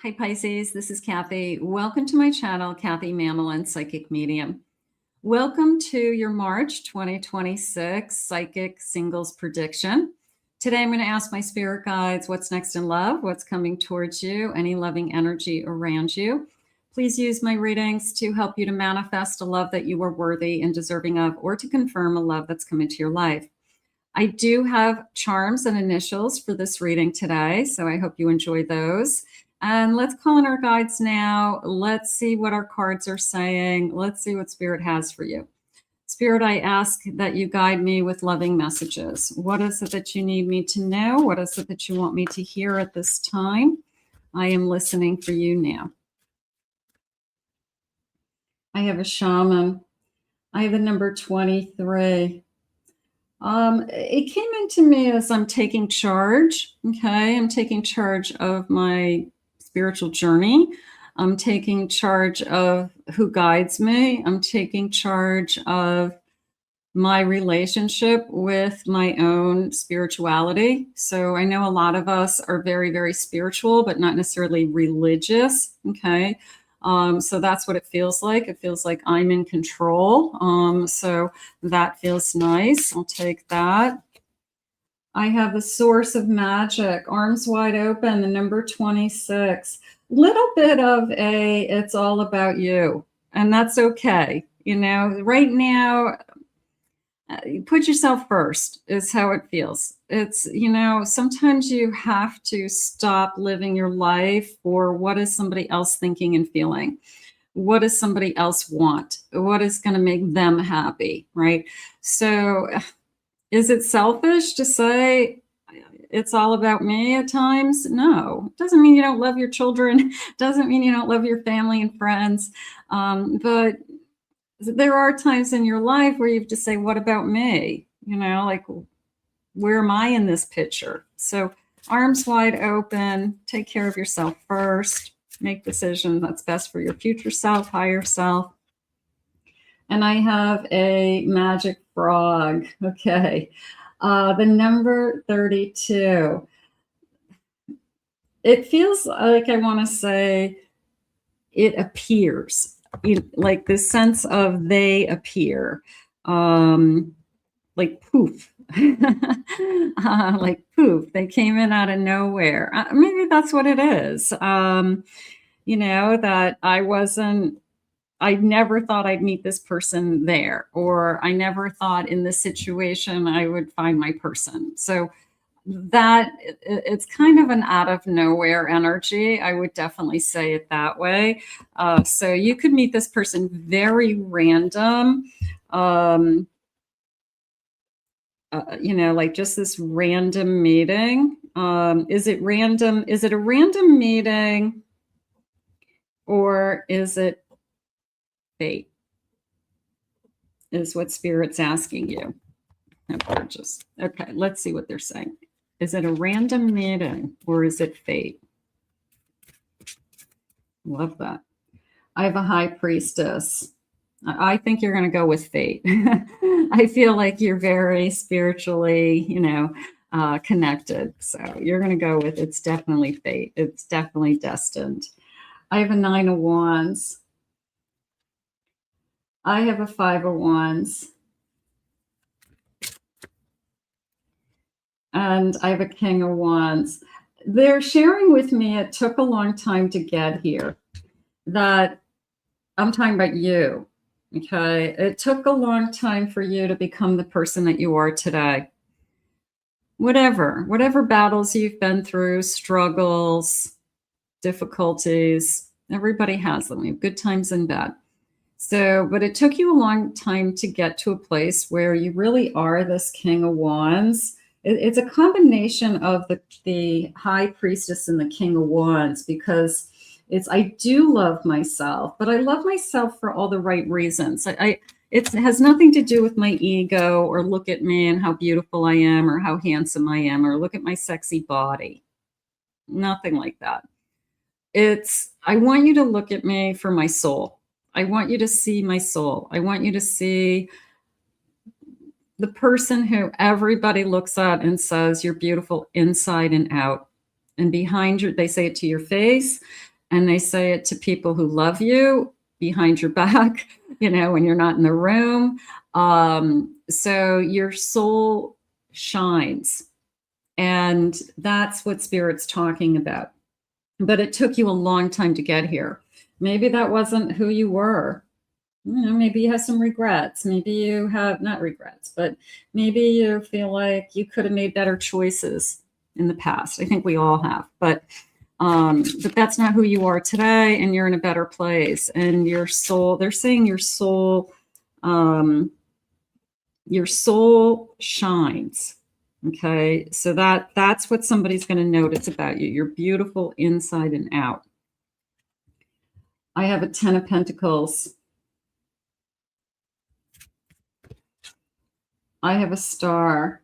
Hi Pisces, this is Kathy. Welcome to my channel, Kathy Mamolen, Psychic Medium. Welcome to your March 2026 Psychic Singles Prediction. Today I'm going to ask my spirit guides what's next in love, what's coming towards you, any loving energy around you. Please use my readings to help you to manifest a love that you are worthy and deserving of, or to confirm a love that's come into your life. I do have charms and initials for this reading today, so I hope you enjoy those. And let's call in our guides now. Let's see what our cards are saying. Let's see what Spirit has for you. Spirit, I ask that you guide me with loving messages. What is it that you need me to know? What is it that you want me to hear at this time? I am listening for you now. I have a shaman. I have a number 23. It came into me as I'm taking charge. Okay, I'm taking charge of my spiritual journey. I'm taking charge of who guides me. I'm taking charge of my relationship with my own spirituality. So I know a lot of us are very, very spiritual, but not necessarily religious. Okay. So that's what it feels like. It feels like I'm in control. So that feels nice. I'll take that. I have the source of magic, arms wide open, the number 26. Little bit of it's all about you. And that's okay. You know, right now, put yourself first is how it feels. It's, you know, sometimes you have to stop living your life for what is somebody else thinking and feeling. What does somebody else want? What is going to make them happy, right? So is it selfish to say it's all about me at times? No, it doesn't mean you don't love your children. Doesn't mean you don't love your family and friends. But there are times in your life where you have to say, what about me? You know, like, where am I in this picture? So arms wide open, take care of yourself first, make decisions that's best for your future self, higher self. And I have a magic frog. Okay. The number 32. It feels like I want to say it appears, like this sense of they appear, like poof, like poof. They came in out of nowhere. Maybe that's what it is. You know, that I never thought I'd meet this person there, or I never thought in this situation I would find my person. So that it's kind of an out of nowhere energy. I would definitely say it that way. So you could meet this person very random, you know, like just this random meeting. Is it random? Is it a random meeting, or is it fate? Is what Spirit's asking you. Oh, gorgeous. Okay, let's see what they're saying. Is it a random meeting, or is it fate? Love that. I have a high priestess. I think you're going to go with fate. I feel like you're very spiritually, you know, connected. So you're going to go with it's definitely fate. It's definitely destined. I have a 9 of Wands. I have a 5 of Wands. And I have a King of Wands. They're sharing with me, it took a long time to get here. That I'm talking about you, okay? It took a long time for you to become the person that you are today. Whatever battles you've been through, struggles, difficulties, everybody has them. We have good times and bad. So, but it took you a long time to get to a place where you really are this King of Wands. It's a combination of the High Priestess and the King of Wands, because it's, I do love myself, but I love myself for all the right reasons. It has nothing to do with my ego, or look at me and how beautiful I am, or how handsome I am, or look at my sexy body. Nothing like that. It's, I want you to look at me for my soul. I want you to see my soul. I want you to see the person who everybody looks at and says, you're beautiful inside and out. And behind your, they say it to your face. And they say it to people who love you behind your back, you know, when you're not in the room. So your soul shines. And that's what Spirit's talking about. But it took you a long time to get here. Maybe that wasn't who you were. You know, maybe you have some regrets. Maybe you have, not regrets, but maybe you feel like you could have made better choices in the past. I think we all have. But that's not who you are today, and you're in a better place. And your soul, they're saying your soul shines. Okay, so that's what somebody's going to notice about you. You're beautiful inside and out. I have a 10 of Pentacles. I have a star.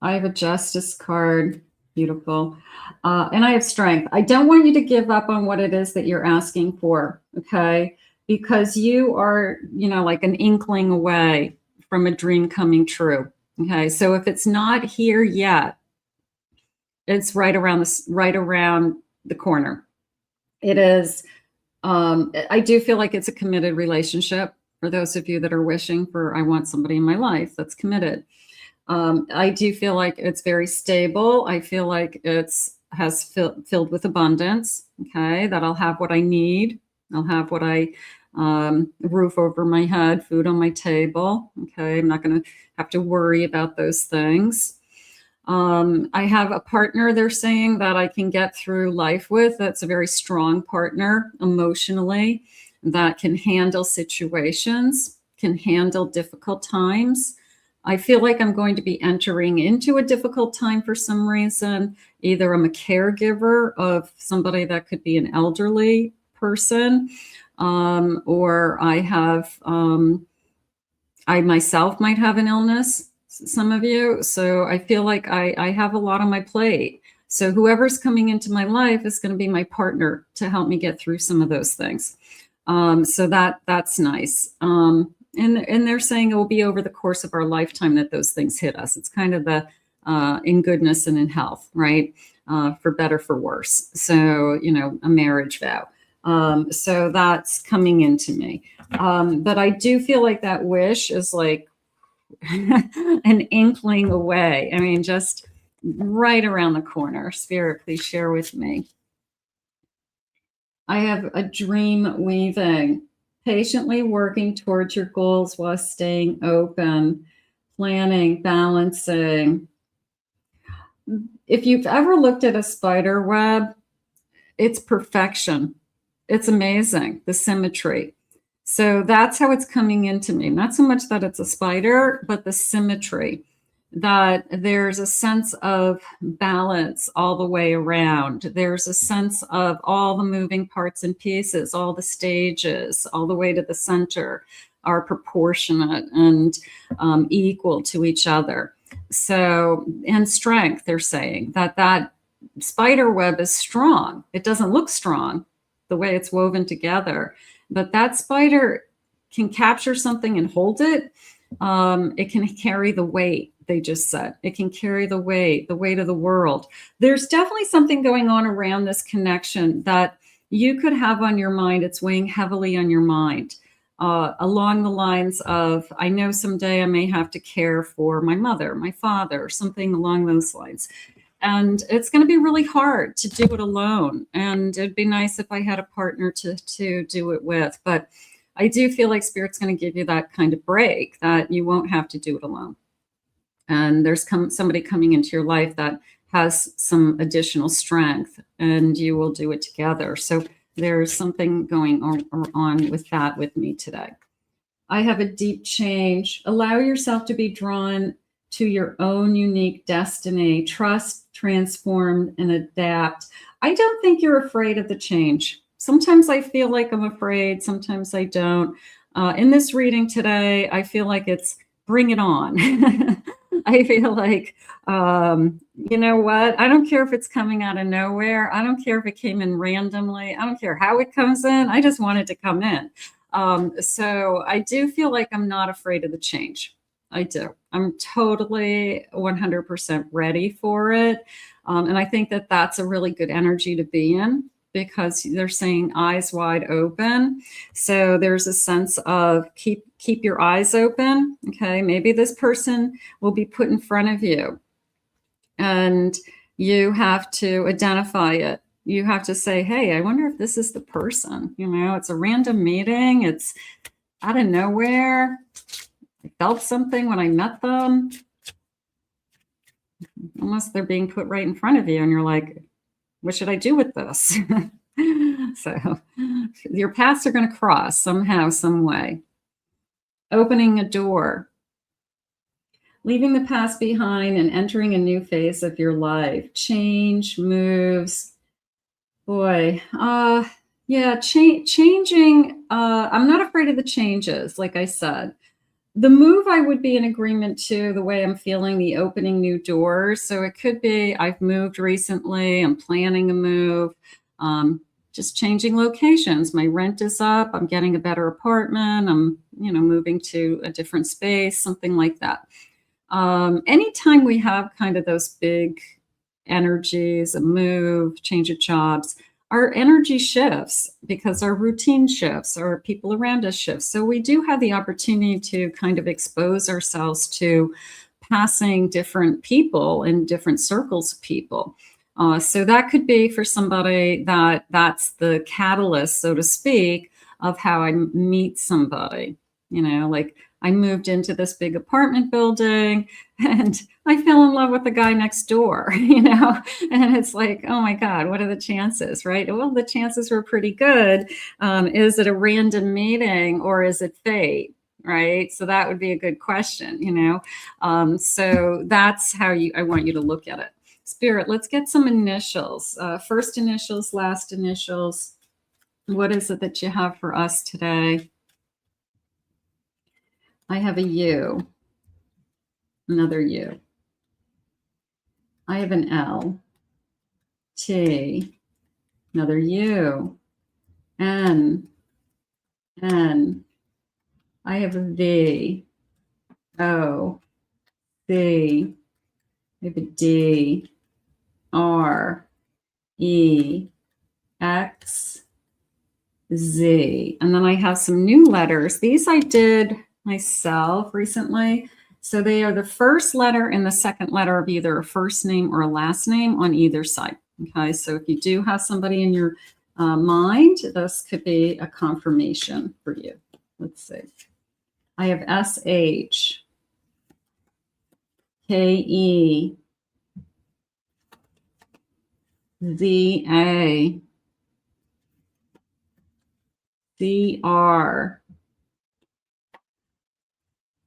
I have a Justice card. Beautiful. And I have Strength. I don't want you to give up on what it is that you're asking for, okay? Because you are, you know, like an inkling away from a dream coming true, okay? So if it's not here yet, it's right around the corner. It is, I do feel like it's a committed relationship. For those of you that are wishing for, I want somebody in my life that's committed. I do feel like it's very stable. I feel like has filled with abundance. Okay, that I'll have what I need. I'll have what I roof over my head, food on my table. Okay, I'm not going to have to worry about those things. I have a partner, they're saying, that I can get through life with. That's a very strong partner emotionally, that can handle situations, can handle difficult times. I feel like I'm going to be entering into a difficult time for some reason. Either I'm a caregiver of somebody that could be an elderly person, or I myself might have an illness, some of you. So I feel like I have a lot on my plate. So whoever's coming into my life is going to be my partner to help me get through some of those things. So that's nice. And they're saying it will be over the course of our lifetime that those things hit us. It's kind of the in goodness and in health, right? For better, for worse. So, you know, a marriage vow. So that's coming into me. But I do feel like that wish is like an inkling away. I mean, just right around the corner. Spirit, please share with me. I have a dream weaving. Patiently working towards your goals while staying open, planning, balancing. If you've ever looked at a spider web, it's perfection. It's amazing, the symmetry. So that's how it's coming into me. Not so much that it's a spider, but the symmetry, that there's a sense of balance all the way around. There's a sense of all the moving parts and pieces, all the stages, all the way to the center are proportionate and equal to each other. So, and strength, they're saying that spider web is strong. It doesn't look strong the way it's woven together, but that spider can capture something and hold it. It can carry the weight, they just said. It can carry the weight of the world. There's definitely something going on around this connection that you could have on your mind. It's weighing heavily on your mind, along the lines of, I know someday I may have to care for my mother, my father, something along those lines. And it's going to be really hard to do it alone. And it'd be nice if I had a partner to do it with. But I do feel like Spirit's going to give you that kind of break, that you won't have to do it alone. And there's somebody coming into your life that has some additional strength, and you will do it together. So there's something going on with that with me today. I have a deep change. Allow yourself to be drawn to your own unique destiny. Trust, transform, and adapt. I don't think you're afraid of the change. Sometimes I feel like I'm afraid. Sometimes I don't. In this reading today, I feel like it's bring it on. I feel like, you know what? I don't care if it's coming out of nowhere. I don't care if it came in randomly. I don't care how it comes in. I just want it to come in. So I do feel like I'm not afraid of the change. I do. I'm totally 100% ready for it. And I think that that's a really good energy to be in, because they're saying eyes wide open. So there's a sense of keep your eyes open. Okay, maybe this person will be put in front of you, and you have to identify it. You have to say, hey, I wonder if this is the person. You know, it's a random meeting. It's out of nowhere. I felt something when I met them. Almost they're being put right in front of you, and you're like, what should I do with this? So your paths are going to cross somehow, some way. Opening a door. Leaving the past behind and entering a new phase of your life. Change, moves. Boy, yeah, changing. I'm not afraid of the changes, like I said. The move, I would be in agreement to the way I'm feeling, the opening new doors. So it could be I've moved recently, I'm planning a move, just changing locations. My rent is up, I'm getting a better apartment, I'm, you know, moving to a different space, something like that. Anytime we have kind of those big energies, a move, change of jobs, our energy shifts because our routine shifts, our people around us shifts. So we do have the opportunity to kind of expose ourselves to passing different people in different circles of people. So that could be for somebody that's the catalyst, so to speak, of how I meet somebody. You know, like I moved into this big apartment building and I fell in love with the guy next door, you know, and it's like, oh my God, what are the chances, right? Well, the chances were pretty good. Is it a random meeting or is it fate? Right. So that would be a good question, you know. So that's how I want you to look at it. Spirit, let's get some initials. First initials, last initials. What is it that you have for us today? I have a U, another U. I have an L, T, another U, N, N. I have a V, O, C. I have a D, R, E, X, Z. And then I have some new letters. These I did myself recently. So they are the first letter and the second letter of either a first name or a last name on either side. Okay, so if you do have somebody in your mind, this could be a confirmation for you. Let's see. I have SH, KE, ZA, CR,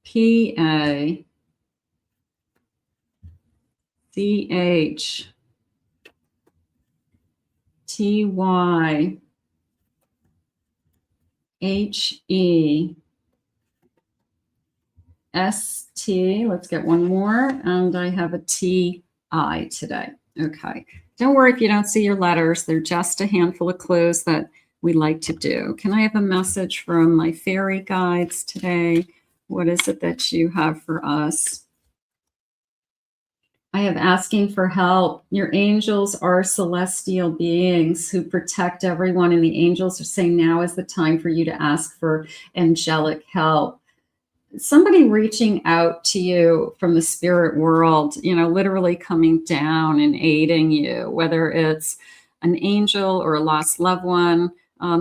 PA, CH, TY, HE, ST. Let's get one more. And I have a TI today. Okay. Don't worry if you don't see your letters. They're just a handful of clues that we like to do. Can I have a message from my fairy guides today? What is it that you have for us? I have asking for help. Your angels are celestial beings who protect everyone, and the angels are saying now is the time for you to ask for angelic help. Somebody reaching out to you from the spirit world, you know, literally coming down and aiding you, whether it's an angel or a lost loved one.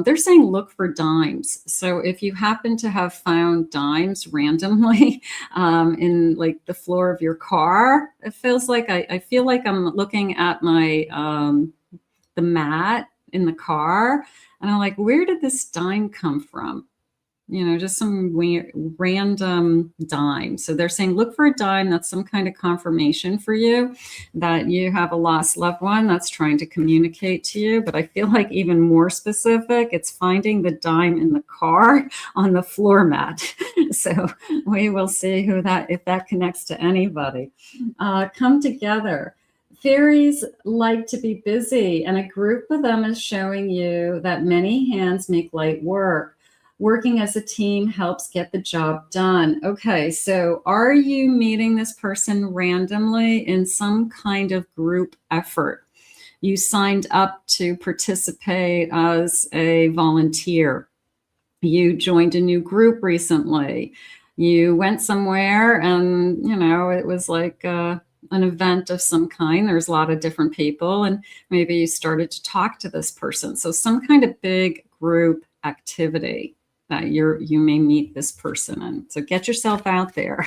They're saying look for dimes. So if you happen to have found dimes randomly in like the floor of your car, it feels like I feel like I'm looking at my the mat in the car, and I'm like, where did this dime come from? You know, just some weird, random dime. So they're saying, look for a dime. That's some kind of confirmation for you that you have a lost loved one that's trying to communicate to you. But I feel like even more specific, it's finding the dime in the car on the floor mat. So we will see if that connects to anybody. Come together. Fairies like to be busy, and a group of them is showing you that many hands make light work. Working as a team helps get the job done. Okay, so are you meeting this person randomly in some kind of group effort? You signed up to participate as a volunteer. You joined a new group recently. You went somewhere and, it was like an event of some kind. There's a lot of different people, and maybe you started to talk to this person. So some kind of big group activity that you may meet this person in. So get yourself out there,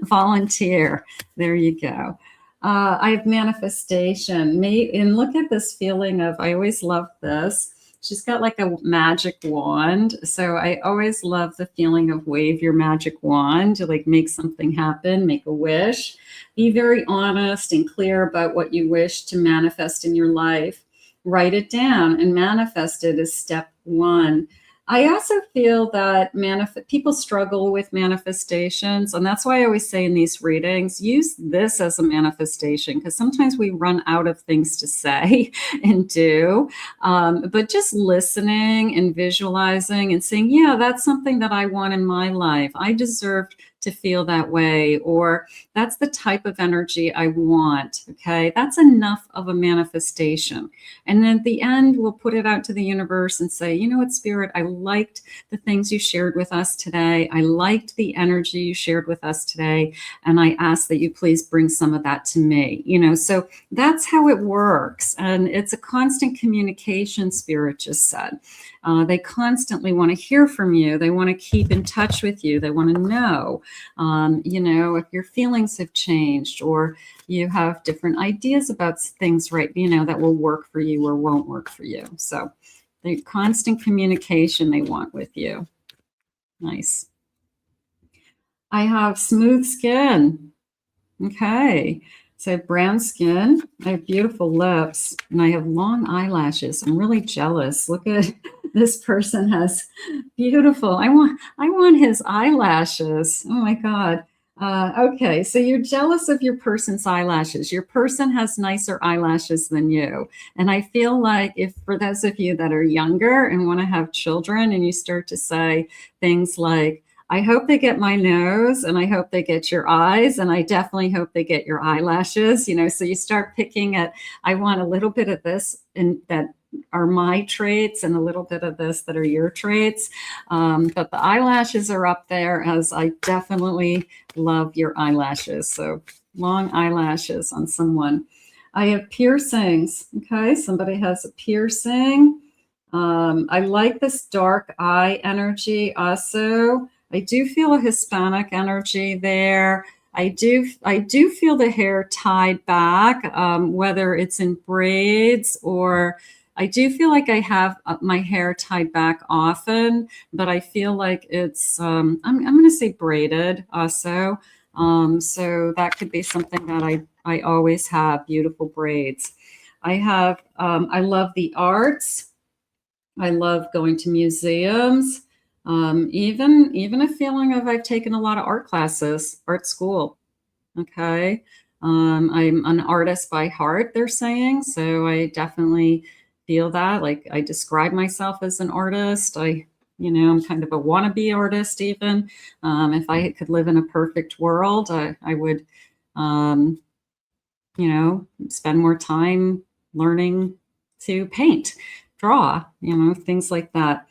volunteer. There you go. I have manifestation. And look at this feeling of, I always love this. She's got like a magic wand. So I always love the feeling of wave your magic wand to like make something happen, make a wish. Be very honest and clear about what you wish to manifest in your life. Write it down and manifest it as step one. I also feel that people struggle with manifestations, and that's why I always say in these readings, use this as a manifestation, because sometimes we run out of things to say and do, but just listening and visualizing and saying, yeah, that's something that I want in my life. I deserve to feel that way, or that's the type of energy I want. Okay, that's enough of a manifestation. And then at the end, we'll put it out to the universe and say, you know what, Spirit, I liked the things you shared with us today. I liked the energy you shared with us today. And I ask that you please bring some of that to me. So that's how it works. And it's a constant communication, Spirit just said. They constantly want to hear from you. They want to keep in touch with you. They want to know, if your feelings have changed, or you have different ideas about things, right, that will work for you or won't work for you. So the constant communication they want with you. Nice. I have smooth skin. Okay. So I have brown skin, I have beautiful lips, and I have long eyelashes. I'm really jealous. Look at this person has beautiful. I want his eyelashes. Oh my God. Okay, so you're jealous of your person's eyelashes. Your person has nicer eyelashes than you. And I feel like if for those of you that are younger and want to have children, and you start to say things like, I hope they get my nose, and I hope they get your eyes, and I definitely hope they get your eyelashes, so you start picking at, I want a little bit of this and that are my traits, and a little bit of this that are your traits. But the eyelashes are up there, as I definitely love your eyelashes. So long eyelashes on someone. I have piercings. Okay, somebody has a piercing. I like this dark eye energy also. I do feel a Hispanic energy there. I do feel the hair tied back, whether it's in braids, or I do feel like I have my hair tied back often, but I feel like it's, I'm going to say braided also. So that could be something that I always have, beautiful braids. I love the arts. I love going to museums. Even a feeling of I've taken a lot of art classes, art school. Okay. I'm an artist by heart, they're saying. So I definitely feel that. Like, I describe myself as an artist. I'm kind of a wannabe artist even. If I could live in a perfect world, I would, spend more time learning to paint, draw, things like that.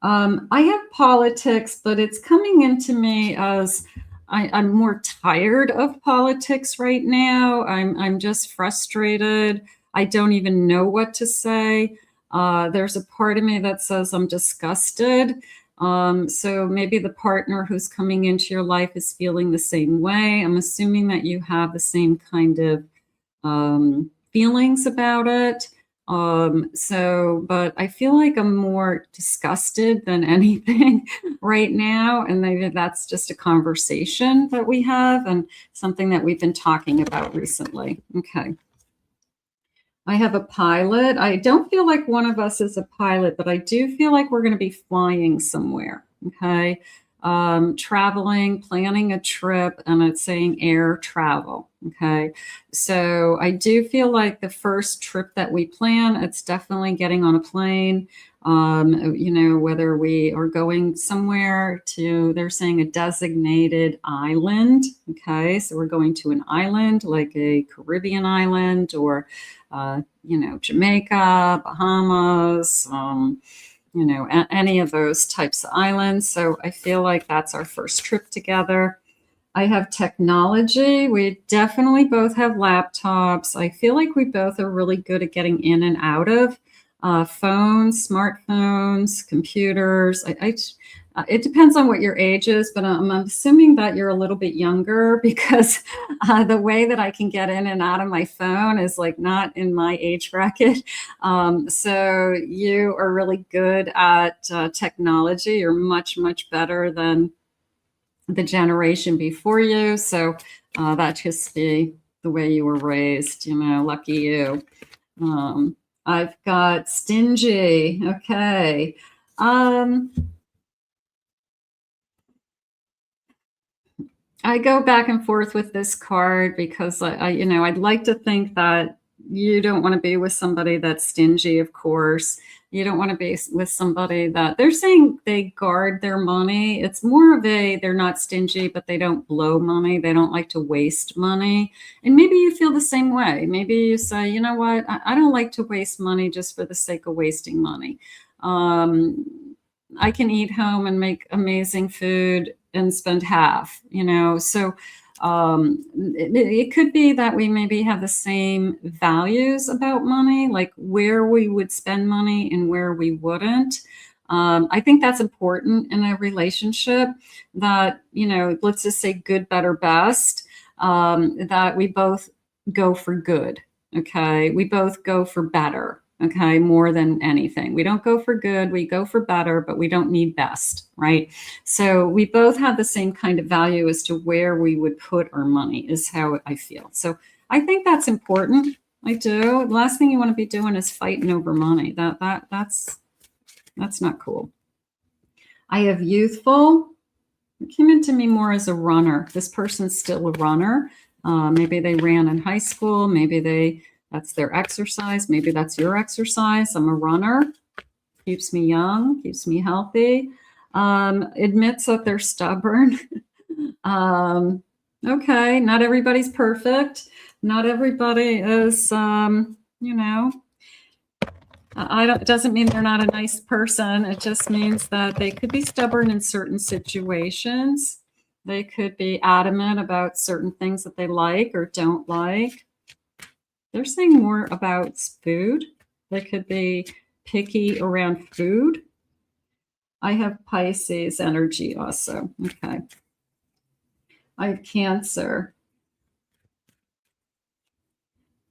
I have politics, but it's coming into me as I'm more tired of politics right now. I'm just frustrated. I don't even know what to say. There's a part of me that says I'm disgusted. So maybe the partner who's coming into your life is feeling the same way. I'm assuming that you have the same kind of feelings about it. But I feel like I'm more disgusted than anything right now. And maybe that's just a conversation that we have and something that we've been talking about recently. Okay. I have a pilot. I don't feel like one of us is a pilot, but I do feel like we're going to be flying somewhere. Okay. traveling, planning a trip, and it's saying air travel. Okay. So I do feel like the first trip that we plan, it's definitely getting on a plane. Whether we are going somewhere to, they're saying a designated island. Okay. So we're going to an island, like a Caribbean island, or, Jamaica, Bahamas, any of those types of islands. So I feel like that's our first trip together. I have technology. We definitely both have laptops. I feel like we both are really good at getting in and out of phones, smartphones, computers. It depends on what your age is, but I'm assuming that you're a little bit younger, because the way that I can get in and out of my phone is like not in my age bracket. So you are really good at technology. You're much, much better than the generation before you. So that just be the way you were raised, lucky you. I've got stingy. Okay. I go back and forth with this card because I'd like to think that you don't want to be with somebody that's stingy, of course. You don't want to be with somebody that they're saying they guard their money. It's more of they're not stingy, but they don't blow money. They don't like to waste money. And maybe you feel the same way. Maybe you say, you know what, I don't like to waste money just for the sake of wasting money. I can eat home and make amazing food and spend half, so it could be that we maybe have the same values about money, like where we would spend money and where we wouldn't. I think that's important in a relationship, that, let's just say good, better, best, that we both go for good. Okay. We both go for better. Okay. More than anything. We don't go for good. We go for better, but we don't need best. Right. So we both have the same kind of value as to where we would put our money, is how I feel. So I think that's important. I do. The last thing you want to be doing is fighting over money. That's not cool. I have youthful. It came into me more as a runner. This person's still a runner. Maybe they ran in high school. Maybe that's their exercise. Maybe that's your exercise. I'm a runner. Keeps me young, keeps me healthy. Admits that they're stubborn. Okay, not everybody's perfect. Not everybody is, it doesn't mean they're not a nice person. It just means that they could be stubborn in certain situations. They could be adamant about certain things that they like or don't like. They're saying more about food. They could be picky around food. I have Pisces energy also. Okay. I have Cancer.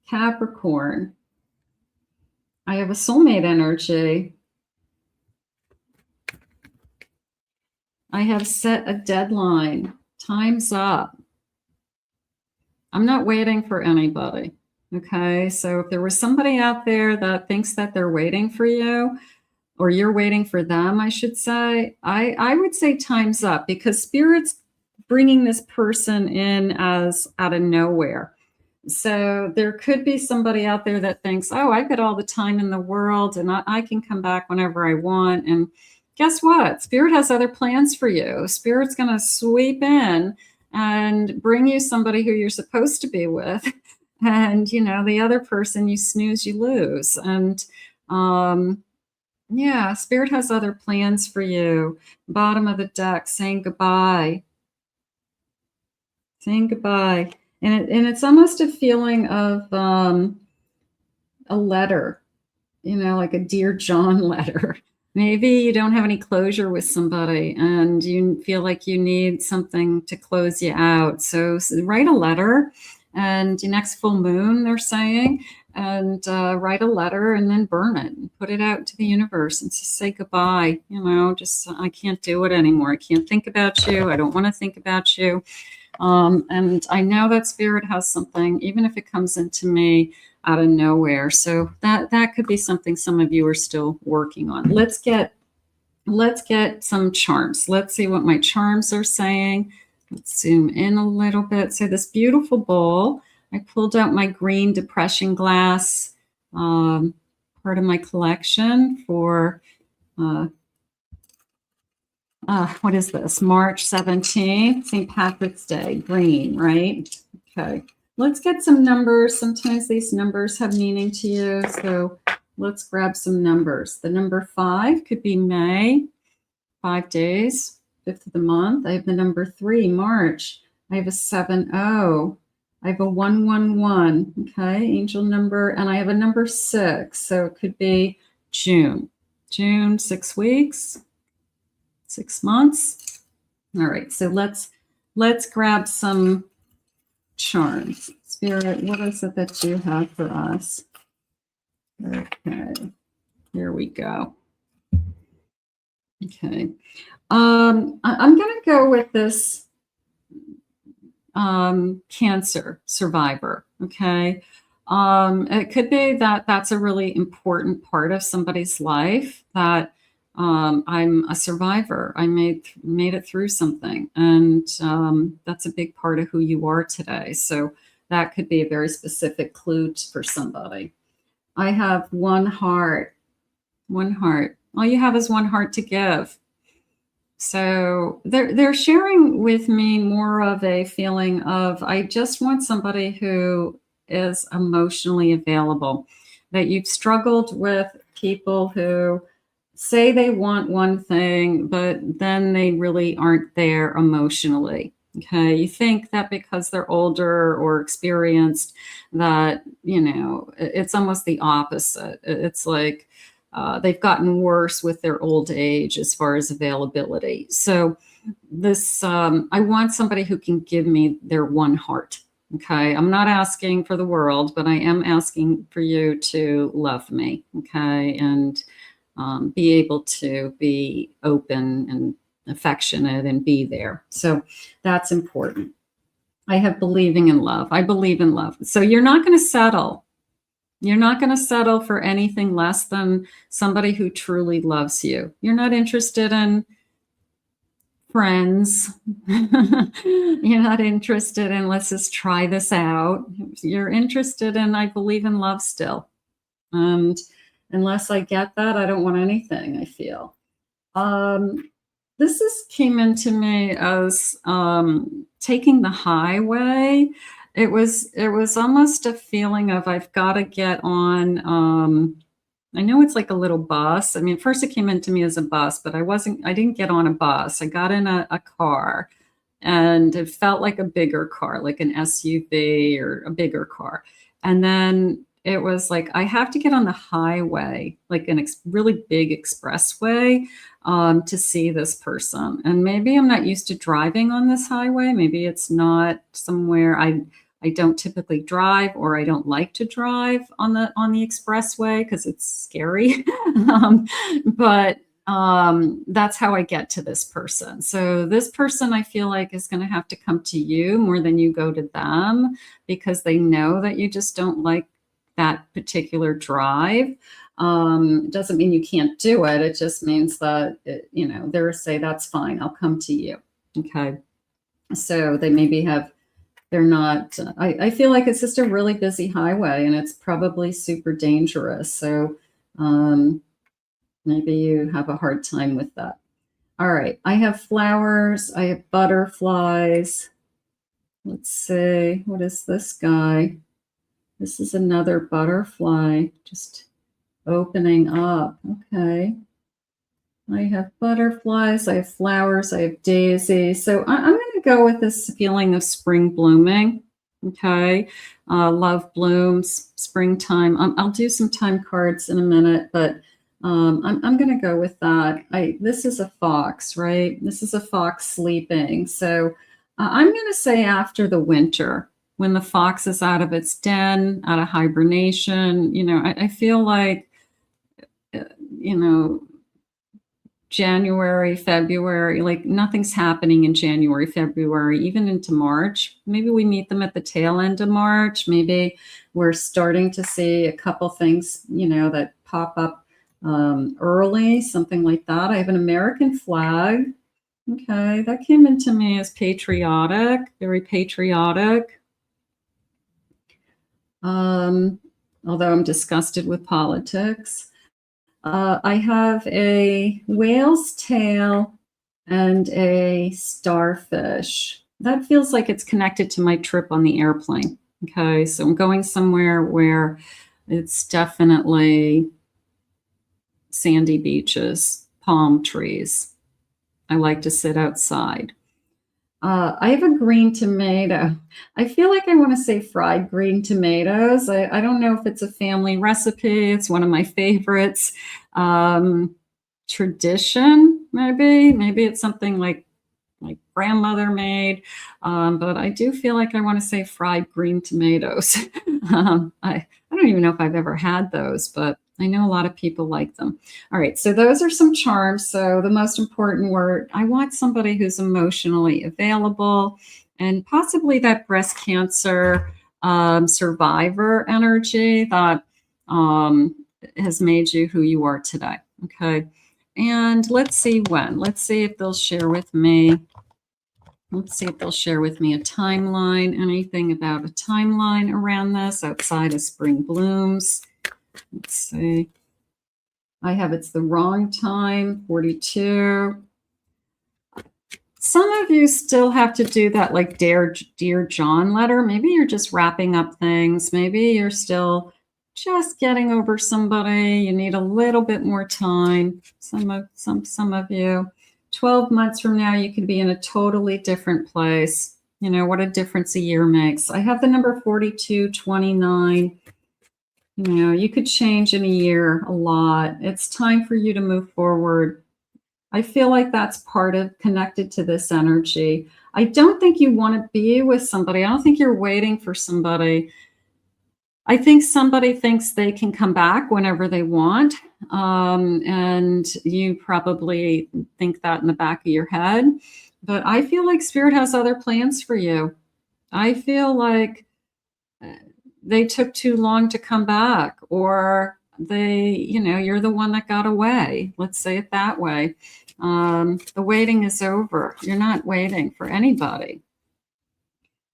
Capricorn. I have a soulmate energy. I have set a deadline. Time's up. I'm not waiting for anybody. Okay, so if there was somebody out there that thinks that they're waiting for you, or you're waiting for them, I should say, I would say time's up, because Spirit's bringing this person in as out of nowhere. So there could be somebody out there that thinks, oh, I've got all the time in the world and I can come back whenever I want. And guess what? Spirit has other plans for you. Spirit's going to sweep in and bring you somebody who you're supposed to be with. And, the other person, you snooze, you lose. And yeah, Spirit has other plans for you. Bottom of the deck, saying goodbye. Saying goodbye. And it's almost a feeling of a letter, like a Dear John letter. Maybe you don't have any closure with somebody and you feel like you need something to close you out. So write a letter, and your next full moon, they're saying, and write a letter and then burn it and put it out to the universe and just say goodbye. I can't do it anymore. I can't think about you. I don't want to think about you. And I know that Spirit has something, even if it comes into me out of nowhere. So that could be something some of you are still working on. Let's get let's get some charms. Let's see what my charms are saying. Let's zoom in a little bit. So this beautiful bowl, I pulled out my green depression glass, part of my collection for, what is this? March 17th, St. Patrick's Day, green, right? Okay. Let's get some numbers. Sometimes these numbers have meaning to you. So let's grab some numbers. The number 5 could be May, 5 days, 5th of the month. I have the number 3, March. I have a 7-0. I have a 111, okay, angel number. And I have a number 6. So it could be June. June, 6 weeks, 6 months. All right, so let's grab some charms. Spirit, what is it that you have for us? Okay, here we go. Okay, I'm going to go with this Cancer survivor. Okay, it could be that that's a really important part of somebody's life, that I'm a survivor. I made it through something, and that's a big part of who you are today. So that could be a very specific clue for somebody. I have 1 heart. 1 heart. All you have is 1 heart to give. So they're sharing with me more of a feeling of, I just want somebody who is emotionally available, that you've struggled with people who say they want one thing, but then they really aren't there emotionally. Okay, you think that because they're older or experienced, that, you know, it's almost the opposite. It's like they've gotten worse with their old age as far as availability. So this, I want somebody who can give me their 1 heart. Okay, I'm not asking for the world, but I am asking for you to love me. Okay, and be able to be open and affectionate and be there. So that's important. I have believing in love. I believe in love. So you're not going to settle. You're not going to settle for anything less than somebody who truly loves you. You're not interested in friends. You're not interested in, let's just try this out. You're interested in, I believe in love still. And unless I get that, I don't want anything, I feel. This came into me as taking the highway. It was almost a feeling of, I've got to get on, I know it's like a little bus. I mean, first it came into me as a bus, but I didn't get on a bus. I got in a car, and it felt like a bigger car, like an SUV or a bigger car. And then it was like, I have to get on the highway, like a really big expressway, to see this person. And maybe I'm not used to driving on this highway. Maybe it's not somewhere I don't typically drive, or I don't like to drive on the expressway because it's scary. But that's how I get to this person. So this person, I feel like, is going to have to come to you more than you go to them, because they know that you just don't like that particular drive. It doesn't mean you can't do it. It just means that, you know, they're say, that's fine, I'll come to you. Okay. So they maybe they're not, I feel like it's just a really busy highway, and it's probably super dangerous. So maybe you have a hard time with that. All right. I have flowers. I have butterflies. Let's see. What is this guy? This is another butterfly just opening up. Okay. I have butterflies. I have flowers. I have daisies. So I'm going to go with this feeling of spring blooming. Okay. Love blooms, springtime. I'll do some time cards in a minute, but I'm going to go with that. This is a fox, right? This is a fox sleeping. So I'm going to say after the winter, when the fox is out of its den, out of hibernation, you know, I feel like, you know, January, February, like nothing's happening in January, February, even into March. Maybe we meet them at the tail end of March. Maybe we're starting to see a couple things, you know, that pop up early, something like that. I have an American flag. Okay, that came into me as patriotic, very patriotic. Although I'm disgusted with politics. I have a whale's tail and a starfish. That feels like it's connected to my trip on the airplane. Okay, so I'm going somewhere where it's definitely sandy beaches, palm trees. I like to sit outside. I have a green tomato. I feel like I want to say fried green tomatoes. I don't know if it's a family recipe. It's one of my favorites. Tradition, maybe. Maybe it's something like grandmother made. But I do feel like I want to say fried green tomatoes. I don't even know if I've ever had those, but I know a lot of people like them. All right, so those are some charms. So the most important word, I want somebody who's emotionally available and possibly that breast cancer survivor energy that has made you who you are today. Okay, and let's see when. Let's see if they'll share with me. Let's see if they'll share with me a timeline, anything about a timeline around this outside of spring blooms. Let's see. I have it's the wrong time, 42. Some of you still have to do that like Dear John letter. Maybe you're just wrapping up things. Maybe you're still just getting over somebody. You need a little bit more time. Some of you. 12 months from now, you could be in a totally different place. You know, what a difference a year makes. I have the number 42, 29. You know, you could change in a year a lot. It's time for you to move forward. I feel like that's part of connected to this energy. I don't think you want to be with somebody. I don't think you're waiting for somebody. I think somebody thinks they can come back whenever they want. And you probably think that in the back of your head. But I feel like Spirit has other plans for you. I feel like they took too long to come back, or you're the one that got away. Let's say it that way. The waiting is over. You're not waiting for anybody.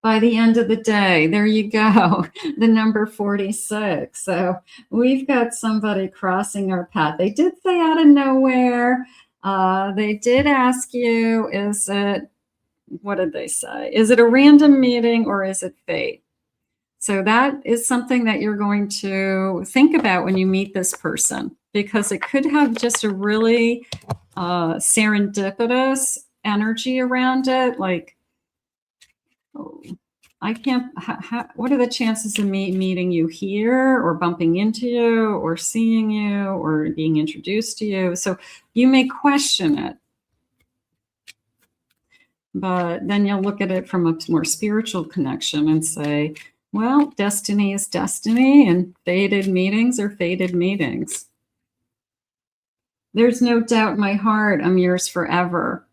By the end of the day, there you go, the number 46. So we've got somebody crossing our path. They did say out of nowhere. They did ask you, what did they say? Is it a random meeting or is it fate? So that is something that you're going to think about when you meet this person, because it could have just a really serendipitous energy around it. Like, I can't, what are the chances of me meeting you here or bumping into you or seeing you or being introduced to you? So you may question it, but then you'll look at it from a more spiritual connection and say, well, destiny is destiny and fated meetings are fated meetings. There's no doubt in my heart I'm yours forever.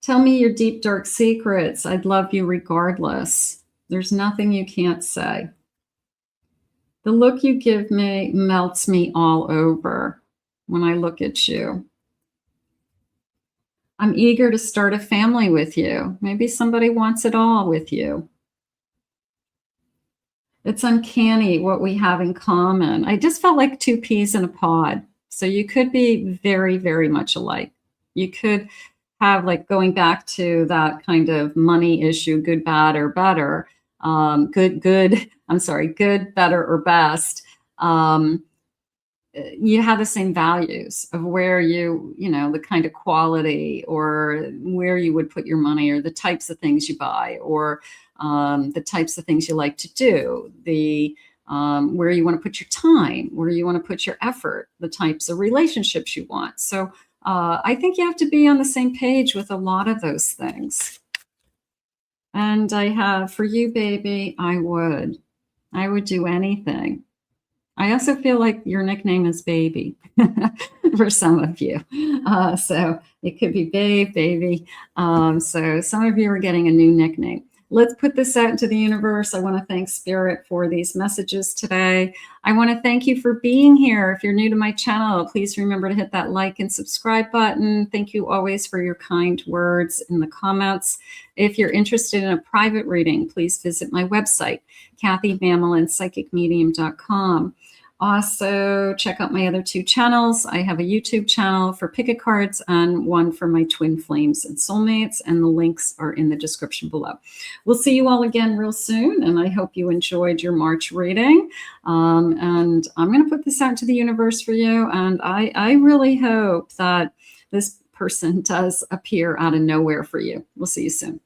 Tell me your deep, dark secrets. I'd love you regardless. There's nothing you can't say. The look you give me melts me all over when I look at you. I'm eager to start a family with you. Maybe somebody wants it all with you. It's uncanny what we have in common. I just felt like two peas in a pod. So you could be very, very much alike. You could have, like, going back to that kind of money issue, good, bad, or better, good, better, or best. You have the same values of where the kind of quality or where you would put your money or the types of things you buy or the types of things you like to do, where you want to put your time, where you want to put your effort, the types of relationships you want. So I think you have to be on the same page with a lot of those things. And I have, for you, baby, I would do anything. I also feel like your nickname is Baby for some of you. So it could be Babe, Baby. So some of you are getting a new nickname. let's put this out into the universe. I want to thank Spirit for these messages today. I want to thank you for being here. If you're new to my channel, please remember to hit that like and subscribe button. Thank you always for your kind words in the comments. If you're interested in a private reading, please visit my website, KathyMamolen.psychicmedium.com. Also, check out my other 2 channels. I have a YouTube channel for picket cards and one for my twin flames and soulmates, and the links are in the description below. We'll see you all again real soon, and I hope you enjoyed your March reading. And I'm going to put this out to the universe for you, and I really hope that this person does appear out of nowhere for you. We'll see you soon.